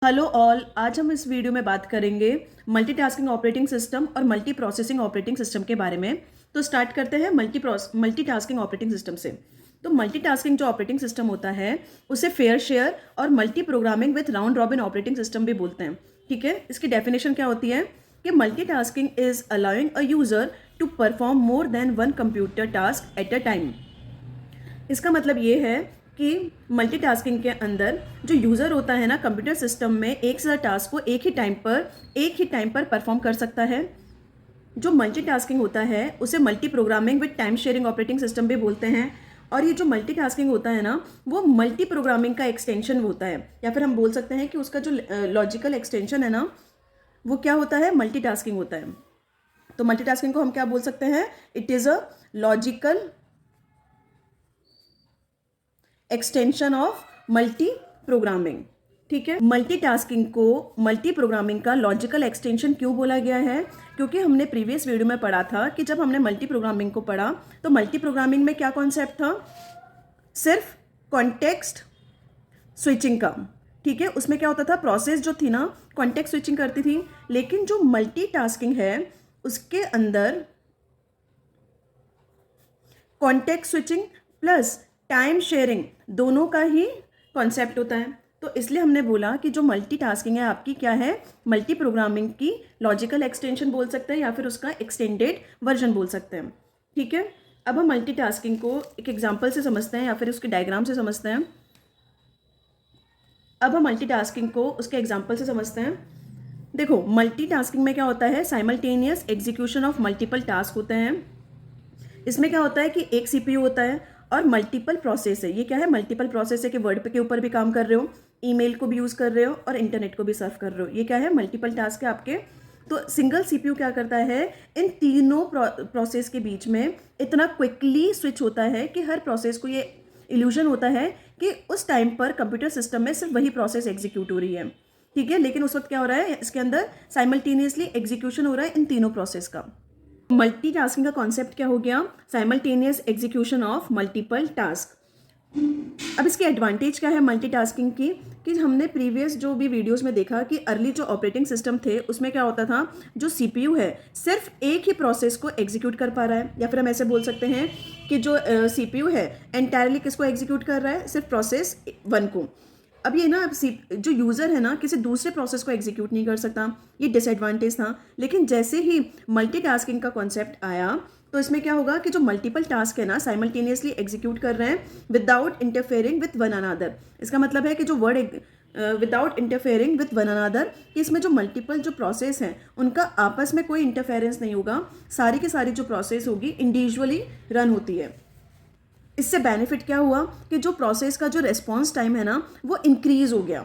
Hello all, आज हम इस वीडियो में बात करेंगे मल्टीटास्किंग ऑपरेटिंग सिस्टम और मल्टी प्रोसेसिंग ऑपरेटिंग सिस्टम के बारे में। तो स्टार्ट करते हैं मल्टीटास्किंग ऑपरेटिंग सिस्टम से। तो मल्टीटास्किंग जो ऑपरेटिंग सिस्टम होता है उसे फेयर शेयर और multi programming with round robin operating system भी बोलते हैं। ठीक है, इसकी डेफिनेशन क्या होती है कि multitasking is allowing a user to perform more than one computer task at a time. इसका मतलब ये है कि मल्टीटास्किंग के अंदर जो यूज़र होता है ना कंप्यूटर सिस्टम में एक से ज़्यादा टास्क को एक ही टाइम पर परफॉर्म कर सकता है। जो मल्टीटास्किंग होता है उसे multi programming with time sharing operating system भी बोलते हैं। और ये जो मल्टीटास्किंग होता है ना वो मल्टी प्रोग्रामिंग का एक्सटेंशन होता है, या फिर हम बोल सकते हैं कि उसका जो लॉजिकल एक्सटेंशन है ना वो क्या होता है, मल्टीटास्किंग होता है। तो मल्टीटास्किंग को हम क्या बोल सकते हैं, it is a logical extension of multi programming. ठीक है, मल्टीटास्किंग को मल्टी प्रोग्रामिंग का लॉजिकल एक्सटेंशन क्यों बोला गया है, क्योंकि हमने प्रीवियस वीडियो में पढ़ा था कि जब हमने मल्टी प्रोग्रामिंग को पढ़ा तो मल्टी प्रोग्रामिंग में क्या कॉन्सेप्ट था, सिर्फ कॉन्टेक्स्ट स्विचिंग का। ठीक है, उसमें क्या होता था, प्रोसेस जो थी ना कॉन्टेक्स्ट स्विचिंग करती थी, लेकिन जो मल्टीटास्किंग है उसके अंदर context switching plus time sharing दोनों का ही कॉन्सेप्ट होता है। तो इसलिए हमने बोला कि जो मल्टीटास्किंग है आपकी क्या है, मल्टी प्रोग्रामिंग की लॉजिकल एक्सटेंशन बोल सकते हैं या फिर उसका एक्सटेंडेड वर्जन बोल सकते हैं। ठीक है, अब हम मल्टीटास्किंग को एक एग्जांपल से समझते हैं या फिर उसके डायग्राम से समझते हैं। अब हम मल्टीटास्किंग को उसके एग्जांपल से समझते हैं। देखो, मल्टीटास्किंग में क्या होता है, simultaneous execution of multiple task होते हैं। इसमें क्या होता है कि एक सीपीयू होता है और मल्टीपल प्रोसेस है। ये क्या है, मल्टीपल प्रोसेस है कि वर्ड पे के ऊपर भी काम कर रहे हो, ईमेल को भी यूज़ कर रहे हो और इंटरनेट को भी सर्व कर रहे हो। ये क्या है, मल्टीपल टास्क है आपके। तो सिंगल सीपीयू क्या करता है, इन तीनों प्रोसेस के बीच में इतना क्विकली स्विच होता है कि हर प्रोसेस को ये इल्यूजन होता है कि उस टाइम पर कंप्यूटर सिस्टम में सिर्फ वही प्रोसेस एग्जीक्यूट हो रही है। ठीक है, लेकिन उस वक्त क्या हो रहा है, इसके अंदर साइमल्टेनियसली एग्जीक्यूशन हो रहा है इन तीनों प्रोसेस का। मल्टीटास्किंग का कॉन्सेप्ट क्या हो गया, simultaneous execution of multiple task. अब इसकी एडवांटेज क्या है मल्टीटास्किंग की, कि हमने प्रीवियस जो भी वीडियोस में देखा कि अर्ली जो ऑपरेटिंग सिस्टम थे उसमें क्या होता था, जो सीपीयू है सिर्फ एक ही प्रोसेस को एग्जीक्यूट कर पा रहा है, या फिर हम ऐसे बोल सकते हैं कि जो सीपीयू है एंटायरली किसको एग्जीक्यूट कर रहा है, सिर्फ प्रोसेस वन को। अब ये ना जो यूज़र है ना किसी दूसरे प्रोसेस को एग्जीक्यूट नहीं कर सकता, ये डिसएडवांटेज था। लेकिन जैसे ही मल्टीटास्किंग का कॉन्सेप्ट आया तो इसमें क्या होगा कि जो मल्टीपल टास्क है ना साइमल्टेनियसली एग्जीक्यूट कर रहे हैं without interfering with one another. इसका मतलब है कि जो word without interfering with one another, कि इसमें जो मल्टीपल जो प्रोसेस हैं उनका आपस में कोई इंटरफेरेंस नहीं होगा, सारी की सारी जो प्रोसेस होगी इंडिविजुअली रन होती है। इससे बेनिफिट क्या हुआ कि जो प्रोसेस का जो रेस्पॉन्स टाइम है ना वो इंक्रीज हो गया।